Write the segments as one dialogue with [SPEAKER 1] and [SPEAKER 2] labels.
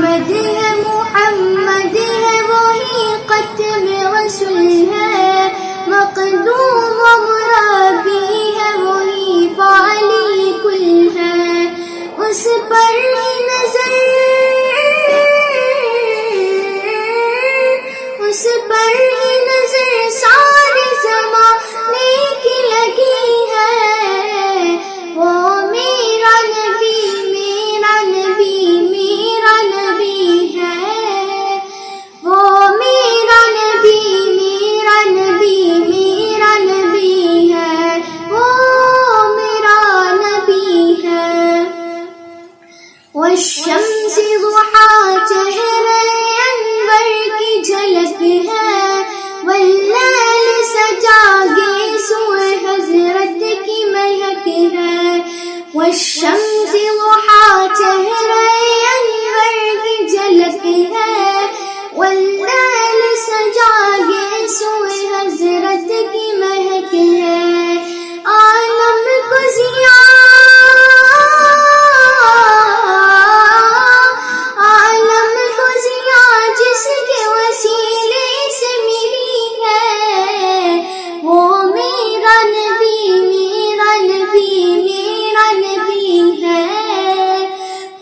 [SPEAKER 1] احمد ہے محمد ہے وہی ختم رسول ہے مقدوم و مربی ہے وہی فعلی کل ہے اس پر ہی نظر اس پر ہی نظر سارے زمانے کی لگی ہے وہ میرا نبی میرا نبی میرا نبی ہے وہ میرا نبی میرا نبی میرا نبی ہے وہ میرا نبی ہے والشمس ضحا چہرے انور کی جھلک ہے واللیل سجا گیسوئے حضرت کی مہک ہے والشمس ضحا چہرے انور کی جھلک ہے واللیل سجا گیسوئے حضرت کی مہک ہے عالم کو ضیاء جس کے وسیلے سے ملی ہے وہ میرا نبی میرا نبی میرا نبی ہے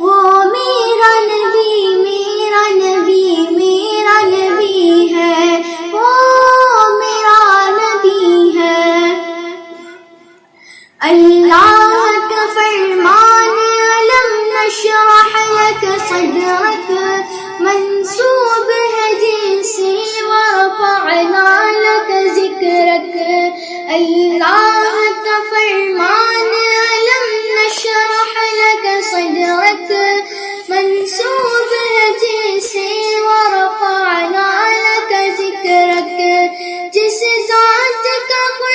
[SPEAKER 1] وہ میرا نبی میرا نبی میرا نبی ہے وہ میرا نبی ہے اللہ کا فرمان علم نشرح لك صدرك منسوب ہے جیسے ورفعنا لك ذکرک اللہ کا فرمان علم نشرح لك صدرک منسوب ہے جیسے ورفعنا لك ذکرک جس ذات کا قرآن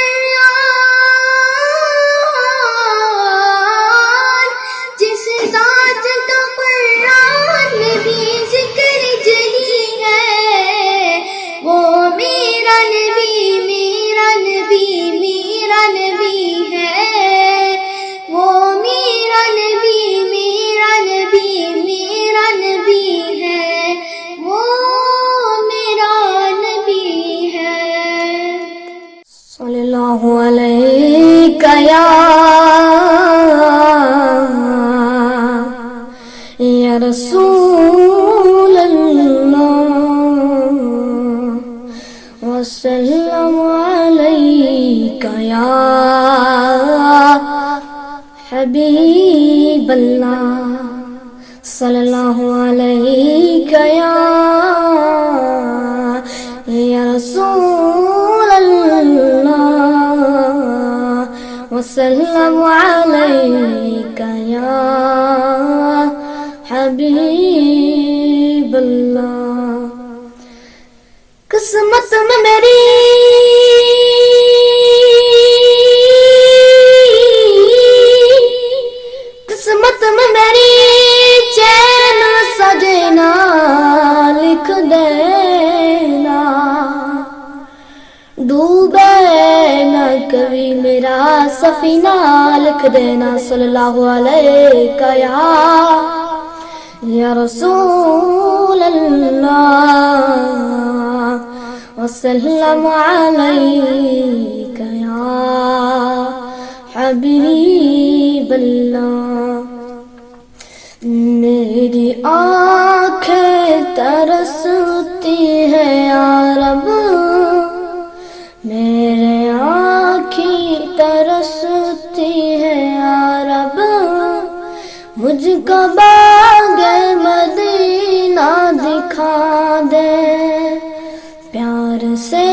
[SPEAKER 1] جس ذات کا قرآن میں بھی ذکر جلی ہے وہ میرا نبی میرا نبی میرا نبی ہے وہ میرا نبی میرا نبی میرا نبی ہے وہ میرا نبی ہے صلی اللہ علیہ یا رسول اللہ وسلم علیک یا حبیب اللہ صلی اللہ علیک یا رسول اللہ وسلم علیک یا حبیب اللہ قسمت میں میری قسمت میں میری چین سجنا لکھ دینا ڈوبے نہ کبھی میرا سفینہ لکھ دینا صلی اللہ علیہ یا رسول اللہ وسلم علیک یا حبیب اللہ میری آنکھیں ترستی ہے یا رب میرے آنکھیں ترستی ہے یا رب مجھ کو باغ مدینہ دکھا دے پیار سے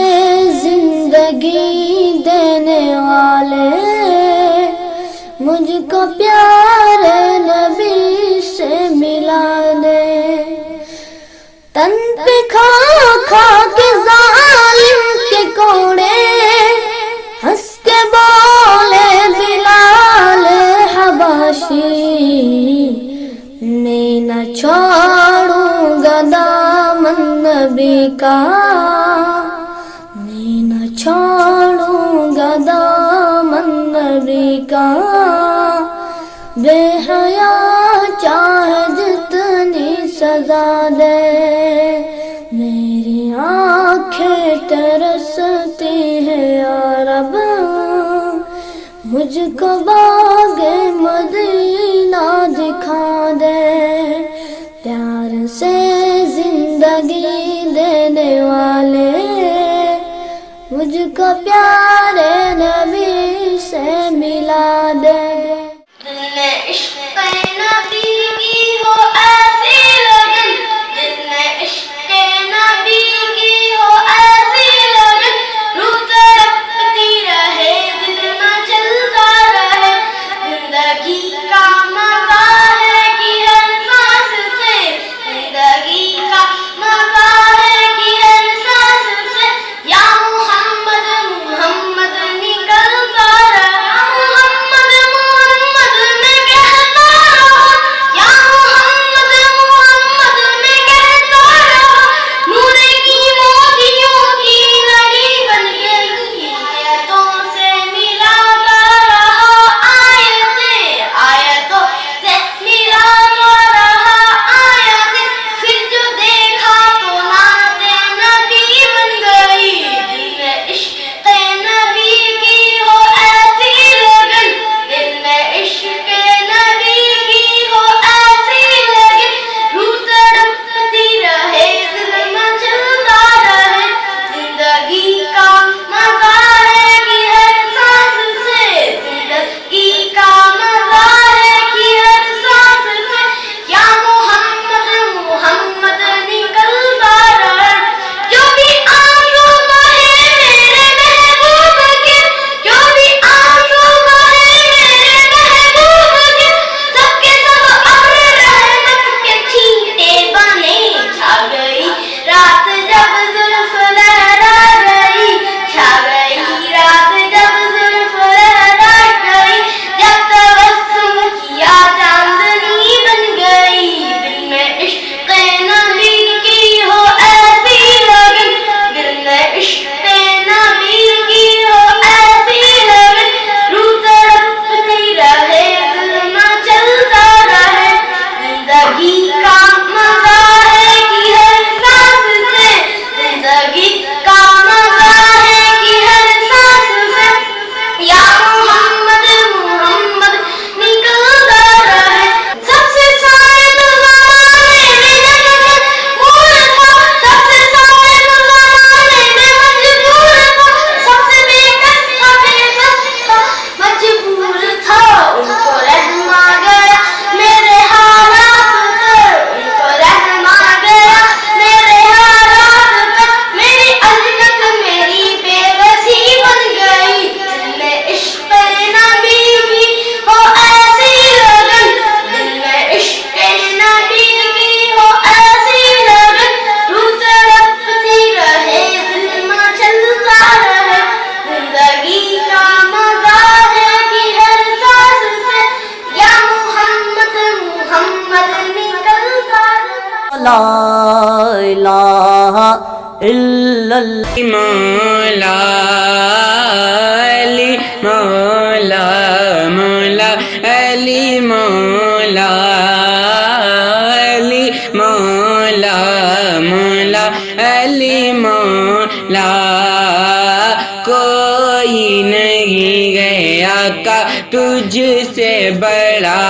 [SPEAKER 1] زندگی دینے والے مجھ کو پیارے نبی سے ملا دے تن پہ کھا کھا کے ظالم کے کوڑے ہنس کے بولے بلال حبشی میں نہ چھوڑوں گا دامن نبی کا میں نہ چھوڑوں گا دامن نبی کا بے حیا چاہے جتنی سزا دے، میری آنکھیں ترستی ہیں یا رب، مجھ کو باغ مدینہ دکھا دے، پیار سے زندگی دینے والے مجھ کو پیارے نبی سے ملا دے۔ دل میں عشق نبی کی ہو ایسی لگن، دل میں عشق نبی کی ہو ایسی لگن، روح تڑپتی رہے دل نہ چلتا رہے، زندگی کا مزہ ہے کہ ہر سانس سے، زندگی کا مزہ ہے کہ ہر سانس سے، یا محمد محمد نکلتا رہا، محمد محمد میں کہتا رہا، یا محمد محمد میں کہتا رہا، نور کی موتیوں کی لڑی بن گئی، آیتوں سے ملاتا رہا، آیتوں سے ملاتا رہا آیتیں، پھر جو دیکھا تو نعت نبی بن گئی، دل میں عشق نبی کی ہو ایسی لگن، دل میں عشق نبی کی ہو ایسی لگن، روح تڑپتی رہے دل نہ چلتا رہے، زندگی کا مزہ ہے کہ ہر سانس سے، زندگی کا مزہ ہے کہ ہر سانس سے، یا محمد محمد نکلتا رہے، جو بھی آنسو بہے میرے محبوب کے، جو بھی آنسو بہے میرے محبوب کے، سب کے سب ابر رحمت کے چھینٹے بنے، چھا گئی رات جب زلف لہرا گئی، چھا گئی رات جب زلف لہرا گئی، جب تبسم کیا چاندنی بن گئی، دل میں عشق نبی کی ہو ایسی لگن، دل میں عشق نبی کی ہو ایسی لگن، روح تڑپتی رہے دل نہ چلتا رہے، زندگی کا مزہ ہے کہ ہر سانس سے، زندگی کا مزہ ہے کہ ہر سانس سے، یا محمد محمد نکلتا رہے، سب سے صاحب زمانے میں مجبور تھا، سب سے صاحب زمانے میں مجبور تھا، سب سے بے کس تھا، بے بس تھا، مجبور تھا، ان کو رحم آ گیا میرے حالات پر، ان کو رحم آ گیا میرے حالات پر، میری عظمت میری بے بسی بن گئی، دل میں عشق نبی کی ہو ایسی لگن، دل میں عشق نبی کی ہو ایسی لگن، روح تڑپتی رہے دل نہ چلتا رہے، زندگی کا مزہ ہے کہ ہر سانس سے، یا محمد محمد نکلتا رہے۔
[SPEAKER 2] لا الہ الا اللہ
[SPEAKER 3] مولا علی مولا مولا علی مولا علی مولا مولا علی مولا، کوئی نہیں گیا کا تجھ سے بڑا،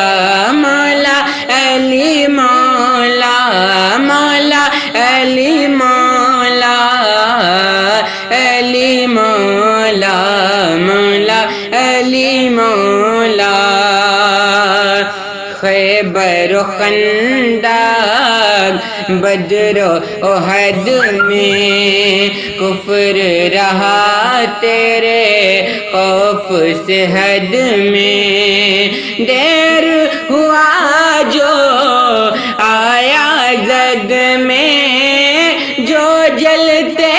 [SPEAKER 3] مولا علی مولا مولا علی مولا علی مولا مولا علی مولا، خیبر و خندق بدر و احد میں کفر رہا تیرے خوف سے حد میں، دیر ہوا جو آیا زد میں، جو جلتے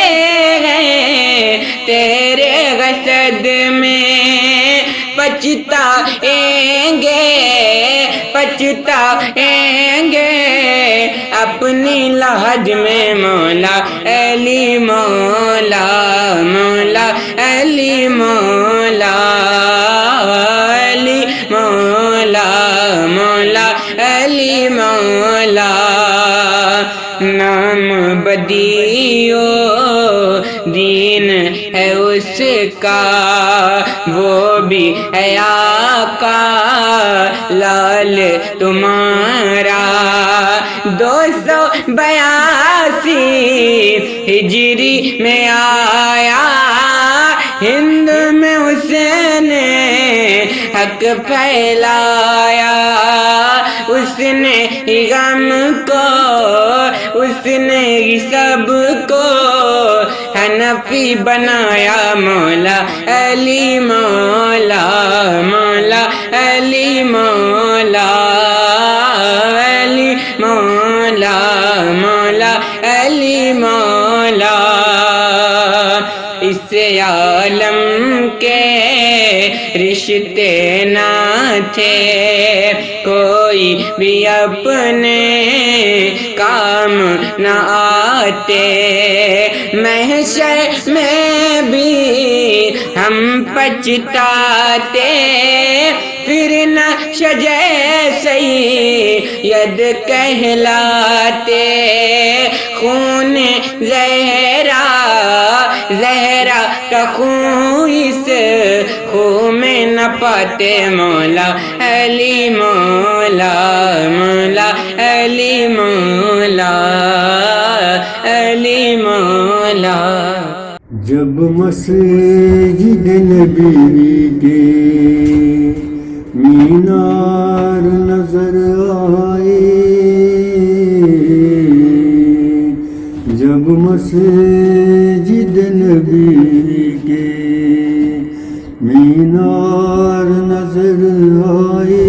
[SPEAKER 3] ہیں تیرے غصد میں، پچھتائیں گے اپنی لحد میں، مولا علی مولا مولا علی مولا علی مولا مولا علی مولا۔ نام بدیو دین ہے اس کا، وہ بھی ہے آقا لال تمہارا۔ 282 ہجری میں آیا ہند میں اس نے حق پھیلایا، اس نے غم کو، اس نے سب کو حنفی بنایا۔ مولا علی مولا، مولا علی مولا، علی مولا، مولا علی مولا۔ اس عالم کے رشتے نہ تھے کوئی بھی اپنے کام نہ آتے، محشر میں بھی ہم پچھتاتے، پھر نقش سید کہلاتے۔ خون زہرا، زہرا کا خون اس خون میں نہ پاتے۔ مولا علی مولا، مولا علی مولا، علی مولا۔
[SPEAKER 4] جب مسجد نبی کے مینار نظر آئے، جب مسجد نبی کے مینار نظر آئے،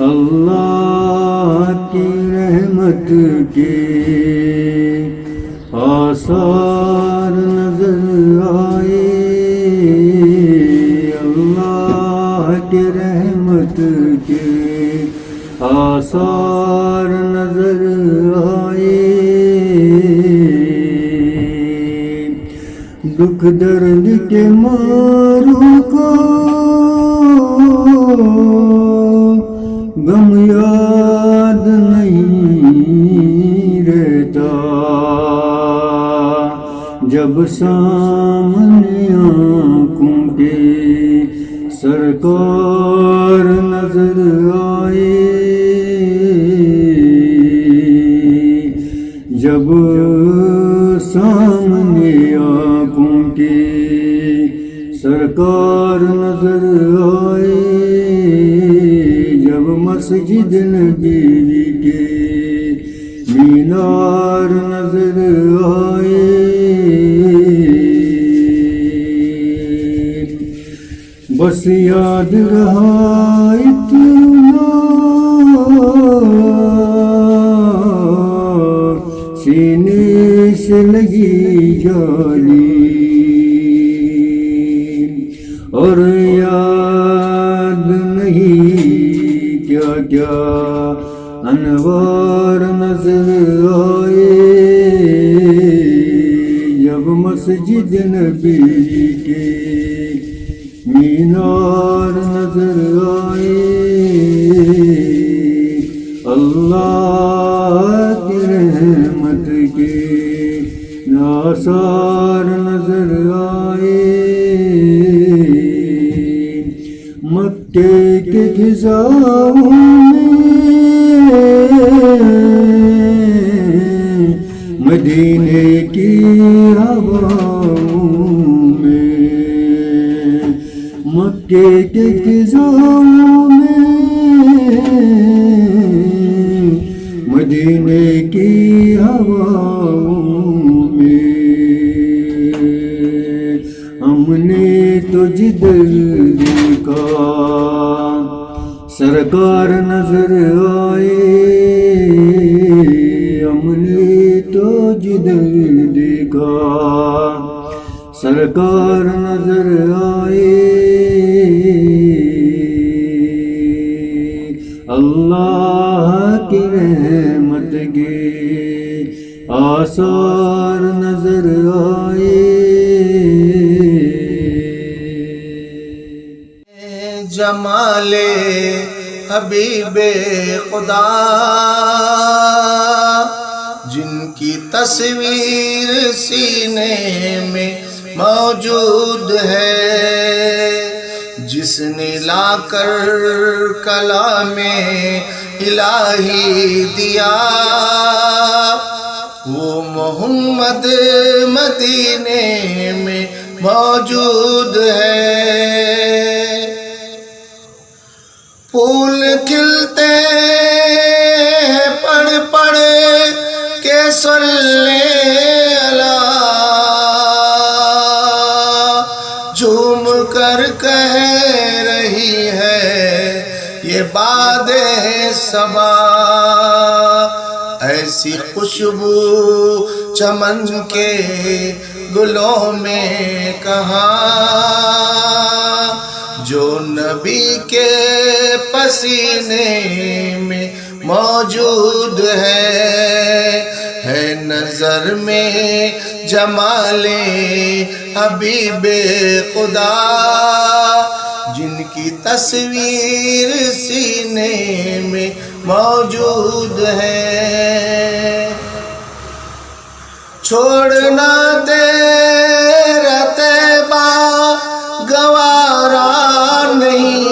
[SPEAKER 4] اللہ کی رحمت کے آثار نظر آئے، اللہ کے رحمت کے آثار نظر آئے۔ دکھ درد کے ماروں کو غم یاد نہیں رہتا، جب سامنے آنکھوں کے سرکار نظر آئے، جب سامنے آنکھوں کے سرکار نظر آئے، جب مسجد نبی کے مینار نظر آئے، بس یاد رہا اتنا سینے سے لگی جالی، اور یاد نہیں کیا کیا انوار نظر آئے، جب مسجد نبی کے مینار نظر آئے، اللہ کی رحمت کے آثار نظر آئے، مکے کے فضاؤں میں، مدینے کی ہواؤں میں، مکے کے فضاؤں میں، مدینے کی ہواؤں میں، ہم نے تو جدھر دیکھا سرکار نظر آئے، ہم نے تو جدھر دیکھا سرکار نظر آئے، اللہ کی رحمت کے آثار نظر آئے،
[SPEAKER 5] جمال حبیب خدا جن کی تصویر سینے میں موجود ہے جس نے لا کر کلام الہی دیا وہ محمد مدینے میں موجود ہے پھول کھلتے ہیں پڑھ پڑھ کے صلی اللہ جھوم کر کہہ رہی ہے یہ باد صبا ایسی خوشبو چمن کے گلوں میں کہاں جو نبی کے پسینے میں موجود ہے نظر میں جمال حبیب خدا جن کی تصویر سینے میں موجود ہے چھوڑنا تیرا طیبہ گوارا نہیں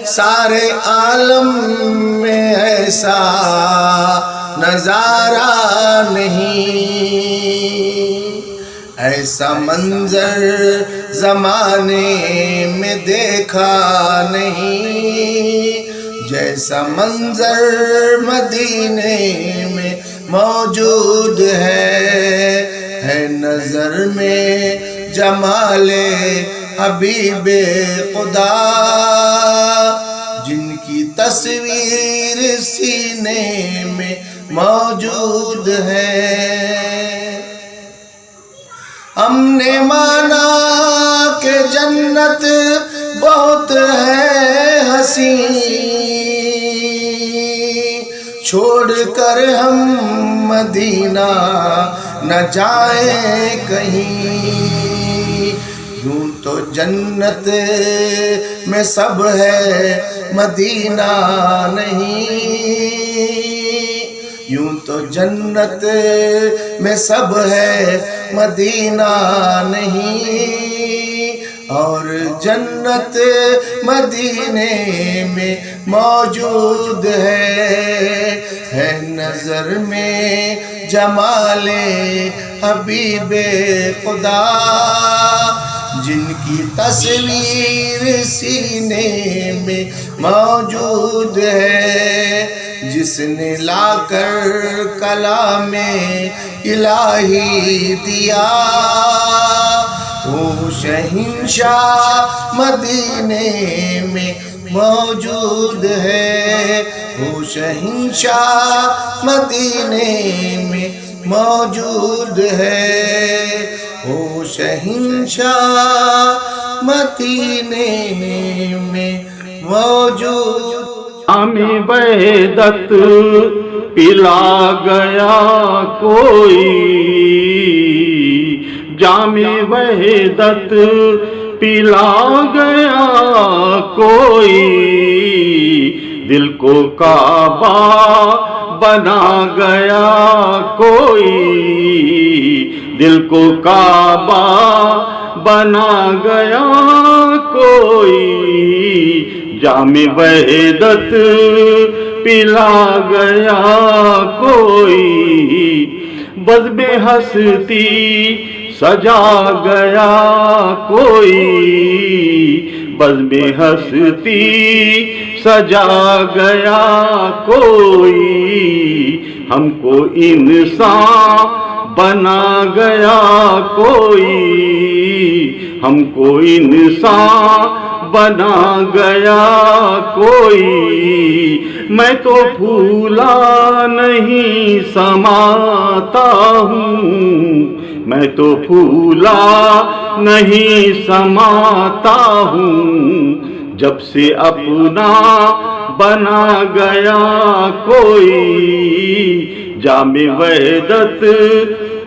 [SPEAKER 5] سارے عالم میں ایسا نظارہ نہیں ایسا منظر زمانے میں دیکھا نہیں جیسا منظر مدینے میں موجود ہے نظر میں جمال حبیب خدا جن کی تصویر سینے میں موجود ہے ہم نے مانا کہ جنت بہت ہے حسین چھوڑ کر ہم مدینہ نہ جائیں کہیں یوں تو جنت میں سب ہے مدینہ نہیں یوں تو جنت میں سب ہے مدینہ نہیں اور جنت مدینے میں موجود ہے نظر میں جمال حبیب خدا جن کی تصویر سینے میں موجود ہے جس نے لا کر کلام الہی دیا وہ شہنشاہ مدینے میں موجود ہے وہ شہنشاہ مدینے میں موجود ہے وہ شہنشاہ مدینے میں موجود
[SPEAKER 6] ہمیں وحدت پلا گیا کوئی جام وحدت پلا گیا کوئی دل کو کعبہ بنا گیا کوئی دل کو کعبہ بنا گیا کوئی جام وحدت پلا گیا کوئی بزم ہستی سجا گیا کوئی بزم ہستی سجا گیا کوئی ہم کو انسان بنا گیا کوئی ہم کو انسان بنا گیا کوئی میں تو پھولا نہیں سماتا ہوں میں تو پھولا نہیں سماتا ہوں جب سے اپنا بنا گیا کوئی جام وحدت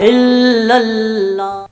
[SPEAKER 2] إلا الله